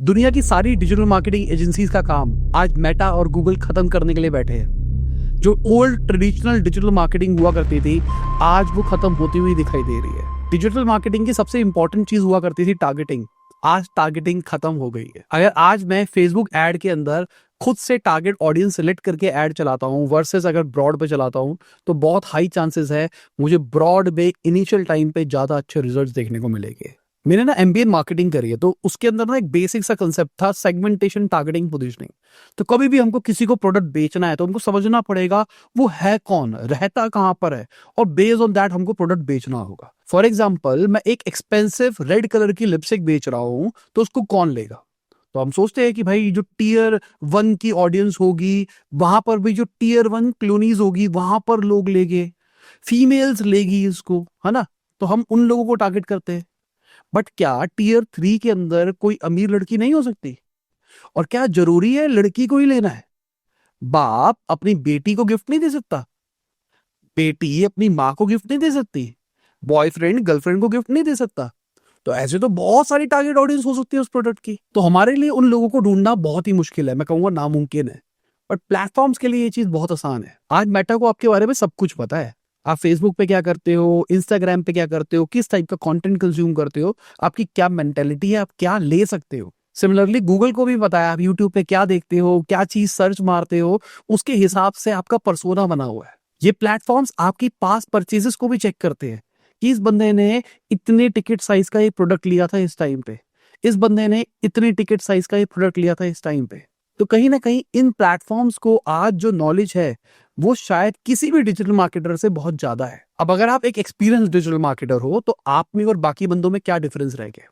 दुनिया की सारी डिजिटल मार्केटिंग एजेंसीज का काम आज मेटा और गूगल खत्म करने के लिए बैठे हैं। जो ओल्ड ट्रेडिशनल डिजिटल मार्केटिंग हुआ करती थी, आज वो खत्म होती हुई दिखाई दे रही है। डिजिटल मार्केटिंग की सबसे इंपॉर्टेंट चीज हुआ करती थी टारगेटिंग। आज टारगेटिंग खत्म हो गई है। अगर आज मैं फेसबुक एड के अंदर खुद से टारगेट ऑडियंस सिलेक्ट करके ऐड चलाता हूं वर्सेस अगर ब्रॉड पे चलाता हूं, तो बहुत हाई चांसेस है मुझे ब्रॉड पे इनिशियल टाइम पे ज्यादा अच्छे रिजल्ट्स देखने को मिलेंगे। मैंने ना एमबीए मार्केटिंग करी है, तो उसके अंदर ना एक बेसिक सा कंसेप्ट था सेगमेंटेशन, टारगेटिंग, पोजीशनिंग। तो कभी भी हमको किसी को प्रोडक्ट बेचना है तो हमको समझना पड़ेगा वो है कौन, रहता कहां पर है, और बेस्ड ऑन दैट हमको प्रोडक्ट बेचना होगा। फॉर एग्जाम्पल, मैं एक एक्सपेंसिव रेड कलर की लिपस्टिक बेच रहा हूं, तो उसको कौन लेगा? तो हम सोचते हैं कि भाई जो टीयर 1 की ऑडियंस होगी, वहां पर भी जो टीयर 1 क्लोनीज होगी वहां पर लोग लेंगे, फीमेल्स लेगी इसको, है ना? तो हम उन लोगों को टारगेट करते हैं। बट क्या टीयर 3 के अंदर कोई अमीर लड़की नहीं हो सकती? और क्या जरूरी है लड़की को ही लेना है? बाप अपनी बेटी को गिफ्ट नहीं दे सकता? बेटी अपनी माँ को गिफ्ट नहीं दे सकती? बॉयफ्रेंड गर्लफ्रेंड को गिफ्ट नहीं दे सकता? तो ऐसे तो बहुत सारी टारगेट ऑडियंस हो सकती है उस प्रोडक्ट की। तो हमारे लिए उन लोगों को ढूंढना बहुत ही मुश्किल है, मैं कहूंगा नामुमकिन है। बट प्लेटफॉर्म्स के लिए ये चीज बहुत आसान है। आज मेटा को आपके बारे में सब कुछ पता है। आप फेसबुक पे क्या करते हो, इंस्टाग्राम पे क्या करते हो, किस टाइप का कंटेंट कंज्यूम करते हो, आपकी क्या मेंटेलिटी है, आप क्या ले सकते हो। सिमिलरली गूगल को भी पता है आप यूट्यूब पे क्या देखते हो, क्या चीज सर्च मारते हो, उसके हिसाब से आपका पर्सोना बना हुआ है। ये प्लेटफॉर्म्स आपकी पास परचेजेस को भी चेक करते हैं कि इस बंदे ने इतने टिकट साइज का ये प्रोडक्ट लिया था इस टाइम पे, इस बंदे ने इतने टिकट साइज का ये प्रोडक्ट लिया था इस टाइम पे। तो कहीं ना कहीं इन प्लेटफॉर्म्स को आज जो नॉलेज है वो शायद किसी भी डिजिटल मार्केटर से बहुत ज्यादा है। अब अगर आप एक एक्सपीरियंस डिजिटल मार्केटर हो, तो आप में और बाकी बंदों में क्या डिफरेंस रह गया?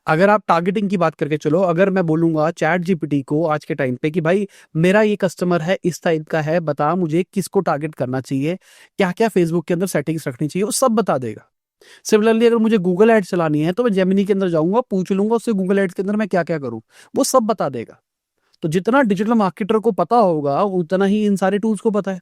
अगर आप टारगेटिंग की बात करके चलो, अगर मैं बोलूंगा चैट जीपीटी को आज के टाइम पे कि भाई मेरा ये कस्टमर है, इस टाइप का है, बता मुझे किसको टारगेट करना चाहिए, क्या क्या फेसबुक के अंदर सेटिंग्स रखनी चाहिए, वो सब बता देगा। सिमिलरली अगर मुझे गूगल एड्स चलानी है तो मैं जेमिनी के अंदर जाऊंगा, पूछ लूंगा उससे गूगल एड्स के अंदर मैं क्या क्या करूं, वो सब बता देगा। तो जितना डिजिटल मार्केटर को पता होगा उतना ही इन सारे टूल्स को पता है।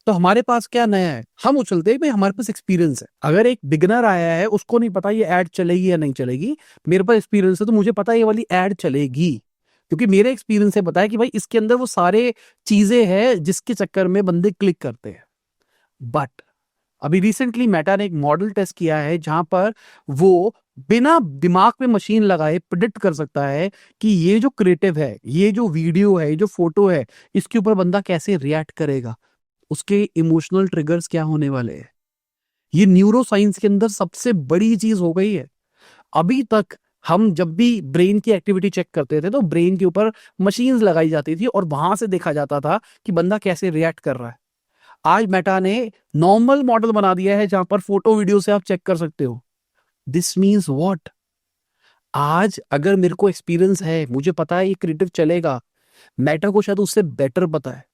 तो हमारे पास क्या नया है? हम उछलते हैं भाई हमारे पास एक्सपीरियंस है। अगर एक बिगनर आया है, उसको नहीं पता ये ऐड चलेगी या नहीं चलेगी, मेरे पास एक्सपीरियंस है तो मुझे पता है ये वाली ऐड चलेगी, क्योंकि मेरे एक्सपीरियंस से पता है कि भाई इसके अंदर वो सारे चीजें हैं जिसके चक्कर में बंदे क्लिक करते हैं। बट अभी रिसेंटली मेटा ने एक मॉडल टेस्ट किया है जहां पर वो बिना दिमाग पे मशीन लगाए प्रिडिक्ट कर सकता है कि ये जो क्रिएटिव है, ये जो वीडियो है, ये जो फोटो है, इसके ऊपर बंदा कैसे रिएक्ट करेगा, उसके इमोशनल ट्रिगर्स क्या होने वाले हैं। ये न्यूरो साइंस के अंदर सबसे बड़ी चीज हो गई है। अभी तक हम जब भी ब्रेन की एक्टिविटी चेक करते थे तो ब्रेन के ऊपर मशीन्स लगाई जाती थी और वहां से देखा जाता था कि बंदा कैसे रिएक्ट कर रहा है। आज मेटा ने नॉर्मल मॉडल बना दिया है जहां पर फोटो वीडियो से आप चेक कर सकते हो। This means what? आज अगर मेरे को एक्सपीरियंस है, मुझे पता है ये क्रिएटिव चलेगा, मेटा को शायद उससे बेटर पता है।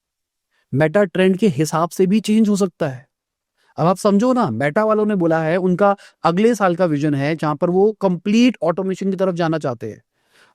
मेटा ट्रेंड के हिसाब से भी चेंज हो सकता है। अब आप समझो ना, मेटा वालों ने बोला है उनका अगले साल का विजन है जहां पर वो कंप्लीट ऑटोमेशन की तरफ जाना चाहते हैं,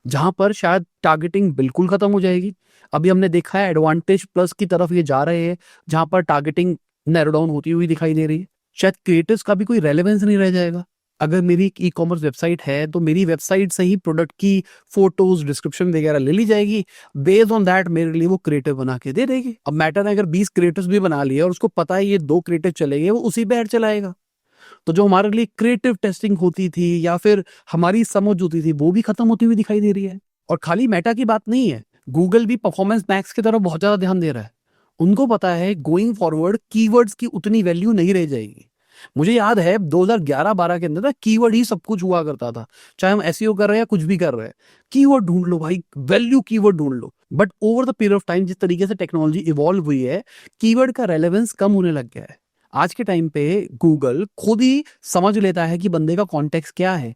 जहां पर शायद टारगेटिंग बिल्कुल खत्म हो जाएगी। अभी हमने देखा है एडवांटेज प्लस की तरफ ये जा रहे हैं, जहां पर टारगेटिंग नैरो डाउन होती हुई दिखाई दे रही है। शायद क्रिएटर्स का भी कोई रेलेवेंस नहीं रह जाएगा। अगर मेरी एक ई कॉमर्स वेबसाइट है तो मेरी वेबसाइट से ही प्रोडक्ट की फोटोज, डिस्क्रिप्शन वगैरह ले ली जाएगी। बेस्ड ऑन दैट मेरे लिए वो क्रिएटिव बना के दे देगी। अब मेटा ने अगर 20 क्रिएटर्स भी बना लिए और उसको पता है ये 2 क्रिएटिव चलेंगे, वो उसी पे ऐड चलाएगा। तो जो हमारे लिए क्रिएटिव टेस्टिंग होती थी या फिर हमारी समझ होती थी, वो भी खत्म होती हुई दिखाई दे रही है। और खाली मेटा की बात नहीं है, गूगल भी परफॉर्मेंस मैक्स की तरफ बहुत ज्यादा ध्यान दे रहा है। उनको पता है गोइंग फॉरवर्ड कीवर्ड्स की उतनी वैल्यू नहीं रह जाएगी। मुझे याद है 2011-12 के अंदर ना कीवर्ड ही सब कुछ हुआ करता था, चाहे हम एसईओ कर रहे हैं या कुछ भी कर रहे हैं, कीवर्ड ढूंढ लो भाई, वैल्यू कीवर्ड ढूंढ लो। But over the period of time जिस तरीके से टेक्नोलॉजी इवॉल्व हुई है, कीवर्ड का रेलेवेंस कम होने लग गया है। आज के टाइम पे गूगल खुद ही समझ लेता है कि बंदे का कॉन्टेक्स्ट क्या है।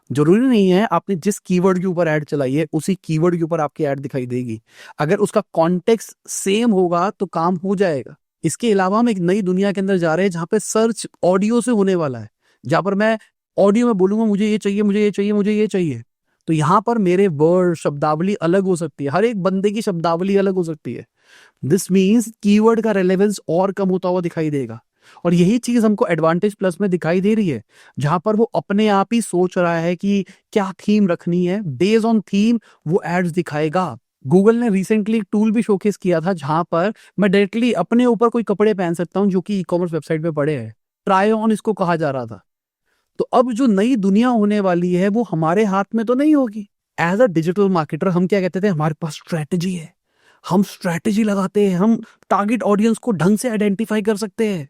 जरूरी नहीं है आपने जिस कीवर्ड के ऊपर ऐड चलाई है उसी कीवर्ड के ऊपर आपकी ऐड दिखाई देगी। अगर उसका कॉन्टेक्स्ट सेम होगा तो काम हो जाएगा। इसके अलावा हम एक नई दुनिया के अंदर जा रहे हैं जहां पे सर्च ऑडियो से होने वाला है, जहां पर मैं ऑडियो में बोलूंगा मुझे ये चाहिए, मुझे ये चाहिए, मुझे ये चाहिए, तो यहां पर मेरे वर्ड, शब्दावली अलग हो सकती है, हर एक बंदे की शब्दावली अलग हो सकती है। दिस मीन्स कीवर्ड का रेलेवेंस और कम होता हुआ दिखाई देगा। और यही चीज हमको एडवांटेज प्लस में दिखाई दे रही है, जहां पर वो अपने आप ही सोच रहा है कि क्या थीम रखनी है, बेस्ड ऑन थीम वो एड्स दिखाएगा। गूगल ने रिसेंटली एक टूल भी शोकेस किया था जहां पर मैं डायरेक्टली अपने ऊपर कोई कपड़े पहन सकता हूं जो कि ई कॉमर्स वेबसाइट पे पड़े हैं। ट्राई ऑन इसको कहा जा रहा था। तो अब जो नई दुनिया होने वाली है वो हमारे हाथ में तो नहीं होगी। एज अ डिजिटल मार्केटर हम क्या कहते थे, हमारे पास स्ट्रेटेजी है, हम स्ट्रेटेजी लगाते हैं, हम टारगेट ऑडियंस को ढंग से आइडेंटिफाई कर सकते हैं।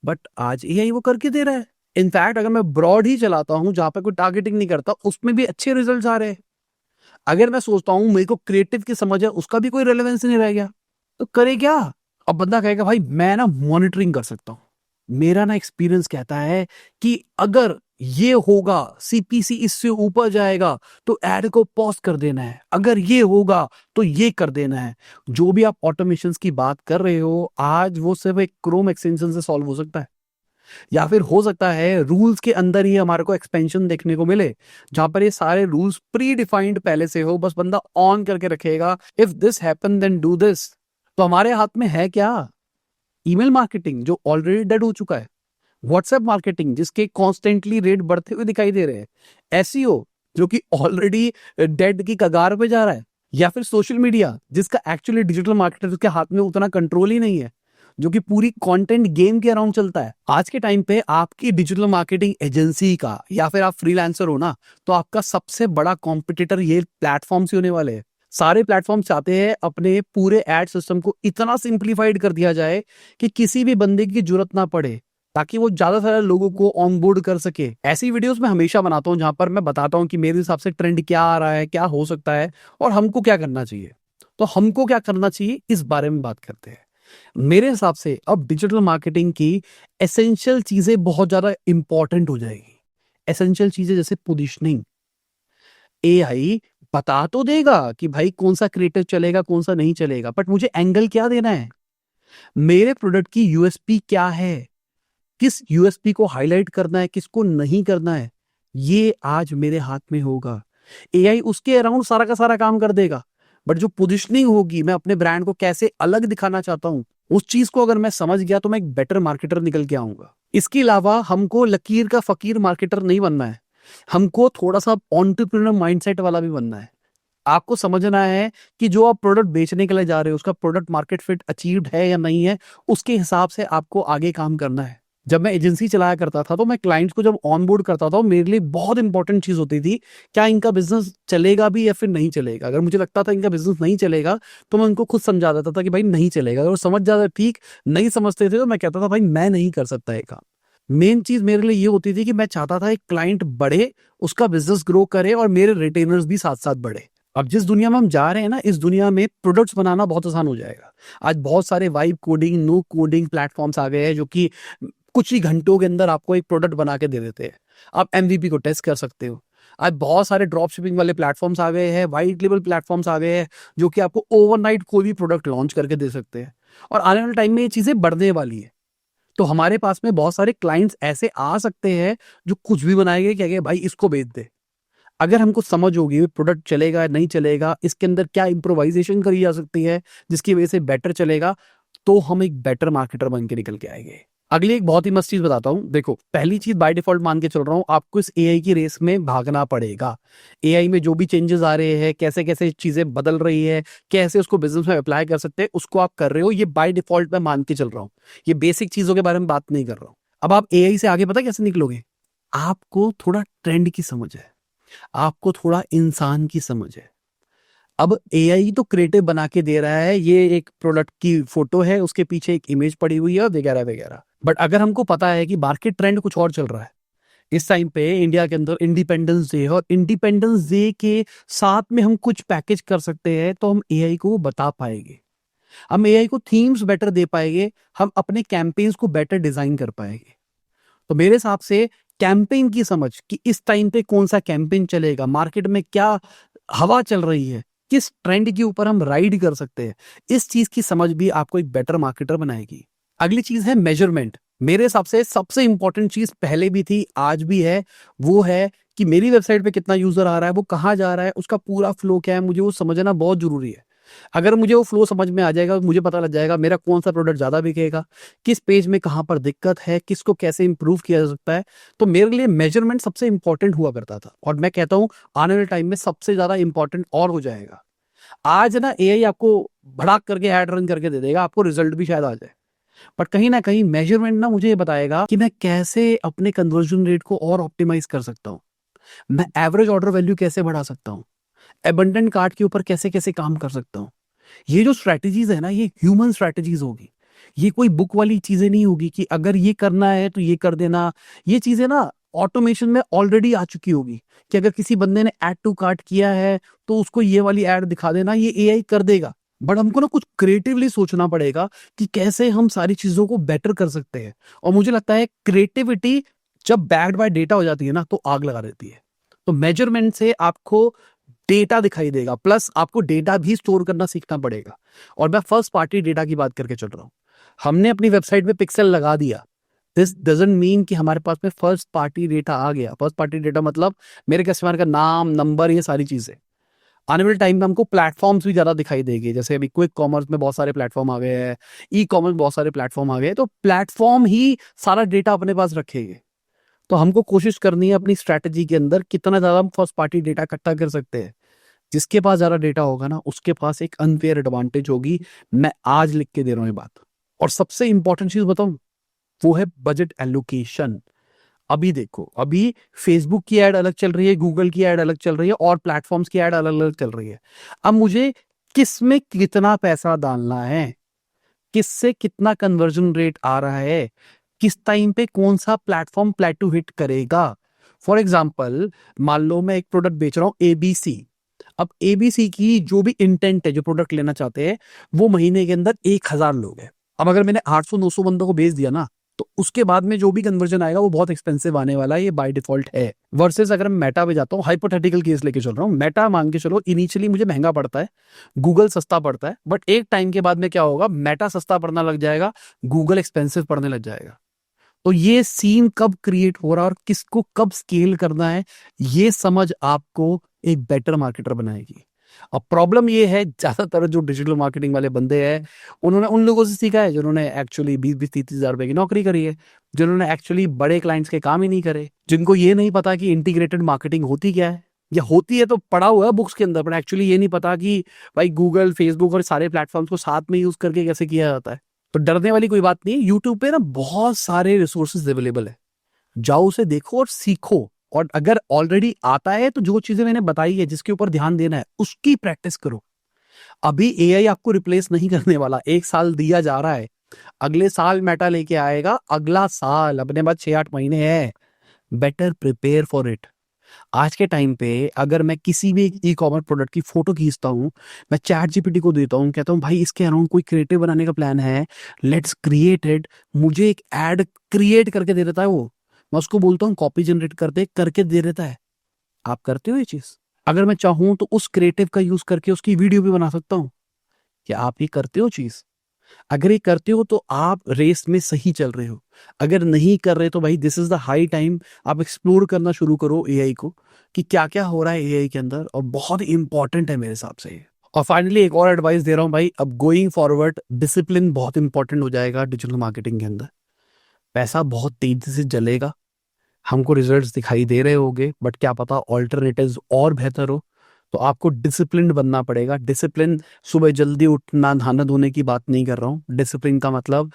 बट आज एआई वो करके दे रहा है। इनफैक्ट अगर मैं ब्रॉड ही चलाता हूं जहां पे कोई टारगेटिंग नहीं करता, उसमें भी अच्छे रिजल्ट्स आ रहे हैं। अगर मैं सोचता हूं मेरे को क्रिएटिव की समझ है, उसका भी कोई रेलेवेंस नहीं रह गया, तो करे क्या? अब बंदा कहेगा भाई मैं ना मॉनिटरिंग कर सकता हूं। मेरा ना एक्सपीरियंस कहता है कि अगर ये होगा, सीपीसी इससे ऊपर जाएगा तो ऐड को पॉज कर देना है, अगर ये होगा तो ये कर देना है। जो भी आप ऑटोमेशन की बात कर रहे हो आज वो सिर्फ एक क्रोम एक्सटेंशन से सॉल्व हो सकता है, या फिर हो सकता है रूल्स के अंदर ही हमारे को एक्सपेंशन देखने को मिले, जहां पर ये सारे रूल्स प्री डिफाइंड पहले से हो, बस बंदा ऑन करके रखेगा, if this happen then do this. तो हमारे हाथ में है क्या? ईमेल मार्केटिंग जो ऑलरेडी डेड हो चुका है, व्हाट्सएप मार्केटिंग जिसके कॉन्स्टेंटली रेट बढ़ते हुए दिखाई दे रहे हैं, एसईओ जो कि ऑलरेडी डेड की कगार पे जा रहा है, या फिर सोशल मीडिया जिसका एक्चुअली डिजिटल मार्केटर के हाथ में उतना कंट्रोल ही नहीं है, जो कि पूरी कंटेंट गेम के अराउंड चलता है। आज के टाइम पे आपकी डिजिटल मार्केटिंग एजेंसी का या फिर आप फ्रीलांसर हो ना, तो आपका सबसे बड़ा कॉम्पिटिटर ये प्लेटफॉर्म से होने वाले हैं। सारे प्लेटफॉर्म चाहते हैं अपने पूरे एड सिस्टम को इतना सिंप्लीफाइड कर दिया जाए कि किसी भी बंदे की जरूरत ना पड़े, ताकि वो ज्यादा से ज्यादा लोगों को ऑनबोर्ड कर सके। ऐसी वीडियोस मैं हमेशा बनाता हूं जहां पर मैं बताता हूं कि मेरे हिसाब से ट्रेंड क्या आ रहा है, क्या हो सकता है और हमको क्या करना चाहिए। तो हमको क्या करना चाहिए इस बारे में बात करते हैं। मेरे हिसाब से अब डिजिटल मार्केटिंग की एसेंशियल चीजें बहुत ज्यादा इंपॉर्टेंट हो जाएगी। एसेंशियल चीजें जैसे पोजीशनिंग। एआई बता तो देगा कि भाई कौन सा क्रिएटिव चलेगा कौन सा नहीं चलेगा, बट मुझे एंगल क्या देना है, मेरे प्रोडक्ट की यूएसपी क्या है, किस यूएसपी को हाईलाइट करना है, किसको नहीं करना है, ये आज मेरे हाथ में होगा। एआई उसके अराउंड सारा का सारा काम कर देगा, बट जो पोजीशनिंग होगी, मैं अपने ब्रांड को कैसे अलग दिखाना चाहता हूं, उस चीज को अगर मैं समझ गया तो मैं एक बेटर मार्केटर निकल के आऊंगा। इसके अलावा हमको लकीर का फकीर मार्केटर नहीं बनना है, हमको थोड़ा सा एंटरप्रेन्योर माइंडसेट वाला भी बनना है। आपको समझना है कि जो आप प्रोडक्ट बेचने के लिए जा रहे हो उसका प्रोडक्ट मार्केट फिट अचीव्ड है या नहीं है, उसके हिसाब से आपको आगे काम करना है। जब मैं एजेंसी चलाया करता था तो मैं क्लाइंट्स को जब ऑनबोर्ड करता था, मेरे लिए बहुत इंपॉर्टेंट चीज होती थी क्या इनका बिजनेस चलेगा भी या फिर नहीं चलेगा। अगर मुझे लगता था इनका बिजनेस नहीं चलेगा तो मैं उनको खुद समझा देता था कि भाई नहीं चलेगा। अगर वो समझ जाता ठीक, नहीं समझते थे तो मैं कहता था भाई मैं नहीं कर सकता ये काम। मेन चीज मेरे लिए ये होती थी कि मैं चाहता था एक क्लाइंट बढ़े, उसका बिजनेस ग्रो करे और मेरे रिटेनर्स भी साथ साथ बढ़े। अब जिस दुनिया में हम जा रहे हैं ना, इस दुनिया में प्रोडक्ट्स बनाना बहुत आसान हो जाएगा। आज बहुत सारे vibe coding, no coding platforms आ गए हैं जो कि कुछ ही घंटों के अंदर आपको एक प्रोडक्ट बना के दे देते हैं। आप एमवीपी को टेस्ट कर सकते हो। आज बहुत सारे ड्रॉप शिपिंग वाले प्लेटफॉर्म्स आ गए हैं, वाइट लेबल प्लेटफॉर्म्स आ गए हैं जो कि आपको ओवरनाइट कोई भी प्रोडक्ट लॉन्च करके दे सकते हैं। और आने वाले टाइम में ये चीजें बढ़ने वाली है। तो हमारे पास में बहुत सारे क्लाइंट्स ऐसे आ सकते हैं जो कुछ भी बनाएंगे, कहेंगे भाई इसको बेच दे। अगर हमको समझ होगी प्रोडक्ट चलेगा नहीं चलेगा, इसके अंदर क्या इम्प्रोवाइजेशन करी जा सकती है जिसकी वजह से बेटर चलेगा, तो हम एक बेटर मार्केटर बन के निकल के आएंगे। अगली एक बहुत ही मस्त चीज बताता हूं। देखो, पहली चीज बाय डिफॉल्ट मान के चल रहा हूं, आपको इस एआई की रेस में भागना पड़ेगा। एआई में जो भी चेंजेस आ रहे हैं, कैसे कैसे चीजें बदल रही है, कैसे उसको बिजनेस में अप्लाई कर सकते हैं, उसको आप कर रहे हो। ये बाय डिफॉल्ट में मान के चल रहा हूं, ये बेसिक चीजों के बारे में बात नहीं कर रहा हूं। अब आप एआई से आगे पता कैसे निकलोगे? आपको थोड़ा ट्रेंड की समझ है, आपको थोड़ा इंसान की समझ है। अब एआई तो क्रिएटिव बना के दे रहा है, ये एक प्रोडक्ट की फोटो है, उसके पीछे एक इमेज पड़ी हुई है वगैरह वगैरह। बट अगर हमको पता है कि मार्केट ट्रेंड कुछ और चल रहा है, इस टाइम पे इंडिया के अंदर इंडिपेंडेंस डे है और इंडिपेंडेंस डे के साथ में हम कुछ पैकेज कर सकते हैं, तो हम एआई को बता पाएंगे, हम एआई को थीम्स बेटर दे पाएंगे, हम अपने कैंपेन्स को बेटर डिजाइन कर पाएंगे। तो मेरे हिसाब से कैंपेन की समझ कि इस टाइम पे कौन सा कैंपेन चलेगा, मार्केट में क्या हवा चल रही है, किस ट्रेंड के ऊपर हम राइड कर सकते हैं, इस चीज की समझ भी आपको एक बेटर मार्केटर बनाएगी। अगली चीज है मेजरमेंट। मेरे हिसाब से सबसे इंपॉर्टेंट चीज पहले भी थी, आज भी है, वो है कि मेरी वेबसाइट पे कितना यूजर आ रहा है, वो कहाँ जा रहा है, उसका पूरा फ्लो क्या है, मुझे वो समझना बहुत जरूरी है। अगर मुझे वो फ्लो समझ में आ जाएगा, मुझे पता लग जाएगा मेरा कौन सा प्रोडक्ट ज़्यादा बिकेगा, किस पेज में कहाँ पर दिक्कत है, किसको कैसे इंप्रूव किया जा सकता है, तो मेरे लिए मेजरमेंट सबसे इंपॉर्टेंट हुआ करता था। और मैं कहता हूँ आने वाले टाइम में सबसे ज़्यादा इंपॉर्टेंट और हो जाएगा। आज ना एआई आपको भड़ाक करके ऐड रन करके दे देगा, आपको रिजल्ट भी शायद आ जाए, बट कहीं ना कहीं मेजरमेंट ना मुझे ये बताएगा कि मैं कैसे अपने कन्वर्जन रेट को और ऑप्टिमाइज कर सकता हूँ, मैं एवरेज ऑर्डर वैल्यू कैसे बढ़ा सकता हूँ, एबंडेंट कार्ट के ऊपर कैसे कैसे काम कर सकता हूँ। ये जो स्ट्रैटेजीज है ना, ये ह्यूमन स्ट्रैटेजीज होगी, ये कोई बुक वाली चीजें नहीं होगी कि अगर ये करना है तो ये कर देना। ये चीजें ना ऑटोमेशन में ऑलरेडी आ चुकी होगी कि अगर किसी बंदे ने ऐड टू कार्ट किया है तो उसको ये वाली ऐड दिखा देना, ये एआई कर देगा। बट हमको ना कुछ क्रिएटिवली सोचना पड़ेगा कि कैसे हम सारी चीजों को बेटर कर सकते हैं। और मुझे लगता है क्रिएटिविटी जब बैक्ड बाय डेटा हो जाती है ना, तो आग लगा देती है। तो मेजरमेंट से आपको डेटा दिखाई देगा, प्लस आपको डेटा भी स्टोर करना सीखना पड़ेगा। और मैं फर्स्ट पार्टी डेटा की बात करके चल रहा हूं। हमने अपनी वेबसाइट पे पिक्सल लगा दिया, दिस डजंट मीन कि हमारे पास में फर्स्ट पार्टी डेटा आ गया। फर्स्ट पार्टी डेटा मतलब मेरे कस्टमर का नाम, नंबर, ये सारी चीजें। आने वाले टाइम में हमको प्लेटफॉर्म्स भी ज्यादा दिखाई देंगे, जैसे अभी क्विक कॉमर्स में बहुत सारे प्लेटफॉर्म आ गए हैं, ई कॉमर्स बहुत सारे प्लेटफॉर्म आ गए, तो प्लेटफॉर्म ही सारा डेटा अपने पास रखेंगे। तो हमको कोशिश करनी है अपनी स्ट्रैटेजी के अंदर कितना ज्यादा हम फर्स्ट पार्टी डेटा इकट्ठा कर सकते हैं। जिसके पास ज्यादा डेटा होगा ना, उसके पास एक अनफेयर एडवांटेज होगी। मैं आज लिख के दे रहा हूं ये बात। और सबसे इंपॉर्टेंट चीज बताऊं, वो है बजट एलोकेशन। अभी देखो, अभी फेसबुक की एड अलग चल रही है, गूगल की एड अलग चल रही है, और प्लेटफॉर्म्स की एड अलग अलग चल रही है। अब मुझे किस में कितना पैसा डालना है, किससे कितना कन्वर्जन रेट आ रहा है, किस टाइम पे कौन सा प्लेटफॉर्म प्लेटू हिट करेगा। फॉर एग्जाम्पल, मान लो मैं एक प्रोडक्ट बेच रहा हूं एबीसी। अब एबीसी की जो भी इंटेंट है, जो प्रोडक्ट लेना चाहते हैं, वो महीने के अंदर 1000 लोग हैं। अब अगर मैंने 800-900 बंदों को बेच दिया ना, तो उसके बाद में जो भी कन्वर्जन आएगा वो बहुत एक्सपेंसिव आने वाला है, ये बाय डिफॉल्ट है। वर्सेस अगर मैं मेटा पे जाता हूँ, हाइपोथेटिकल केस लेके चल रहा हूँ, मेटा मान के चलो इनिशियली मुझे महंगा पड़ता है, गूगल सस्ता पड़ता है, बट एक टाइम के बाद में क्या होगा, मेटा सस्ता पड़ना लग जाएगा, गूगल एक्सपेंसिव पड़ने लग जाएगा। तो ये सीन कब क्रिएट हो रहा है और किसको कब स्केल करना है, ये समझ आपको एक बेटर मार्केटर बनाएगी। अब प्रॉब्लम ये है, ज्यादातर जो डिजिटल मार्केटिंग वाले बंदे हैं, उन्होंने उन लोगों से सीखा है जिन्होंने एक्चुअली 20-20, 30 हजार रुपए की नौकरी करी है, जिन्होंने एक्चुअली बड़े क्लाइंट्स के काम ही नहीं करे, जिनको ये नहीं पता कि इंटीग्रेटेड मार्केटिंग होती क्या है, या होती है तो पढ़ा हुआ है बुक्स के अंदर, पर एक्चुअली ये नहीं पता कि भाई गूगल, फेसबुक और सारे प्लेटफॉर्म्स को साथ में यूज करके कैसे किया जाता है। तो डरने वाली कोई बात नहीं है। यूट्यूब पे ना बहुत सारे रिसोर्सेज अवेलेबल है, जाओ उसे देखो और सीखो। और अगर ऑलरेडी आता है तो जो चीजें मैंने बताई है, जिसके ऊपर ध्यान देना है, उसकी प्रैक्टिस करो। अभी एआई आपको रिप्लेस नहीं करने वाला। 1 साल दिया जा रहा है, अगले साल मेटा लेके आएगा, अगला साल अपने पास 6-8 महीने है। Better prepare for it. आज के टाइम पे अगर मैं किसी भी ई कॉमर्स प्रोडक्ट की फोटो खींचता हूँ, मैं चैट जीपीटी को देता हूँ, कहता हूँ भाई इसके अराउंड कोई क्रिएटिव बनाने का प्लान है, लेट्स क्रिएट इट। मुझे एक एड क्रिएट करके दे देता है वो। मैं उसको बोलता हूँ कॉपी जनरेट करके दे देता है। आप करते हो ये चीज? अगर मैं चाहूं तो उस क्रिएटिव का यूज करके उसकी वीडियो भी बना सकता हूँ। क्या आप ये करते हो चीज? अगर ये करते हो तो आप रेस में सही चल रहे हो। अगर नहीं कर रहे तो भाई this is the high time आप एक्सप्लोर करना शुरू करो एआई को, कि क्या क्या हो रहा है एआई के अंदर, और बहुत इंपॉर्टेंट है मेरे हिसाब से ये। और फाइनली एक और एडवाइस दे रहा हूं भाई, अब गोइंग फॉरवर्ड डिसिप्लिन बहुत इंपॉर्टेंट हो जाएगा डिजिटल मार्केटिंग के अंदर। पैसा बहुत तेजी से जलेगा, हमको रिजल्ट्स दिखाई दे रहे होंगे, बट क्या पता ऑल्टरनेटिव्स और बेहतर हो। तो आपको डिसिप्लिन बनना पड़ेगा। डिसिप्लिन सुबह जल्दी उठना, नहाना धोने की बात नहीं कर रहा हूँ। डिसिप्लिन का मतलब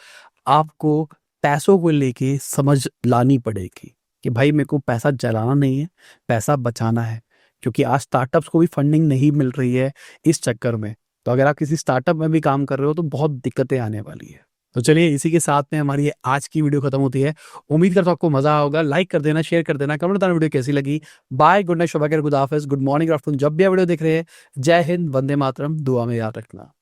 आपको पैसों को लेके समझ लानी पड़ेगी कि भाई मेरे को पैसा जलाना नहीं है, पैसा बचाना है। क्योंकि आज स्टार्टअप्स को भी फंडिंग नहीं मिल रही है इस चक्कर में। तो अगर आप किसी स्टार्टअप में भी काम कर रहे हो तो बहुत दिक्कतें आने वाली है। तो चलिए इसी के साथ में हमारी आज की वीडियो खत्म होती है। उम्मीद करता हूं आपको मजा होगा। लाइक कर देना, शेयर कर देना, कमेंट बताना वीडियो कैसी लगी। बाय, गुड नाइट, शुभ, गुड हाफिज, गुड मॉर्निंग, आफ्टरनून, जब भी आप वीडियो देख रहे हैं। जय हिंद, वंदे मातरम, दुआ में याद रखना।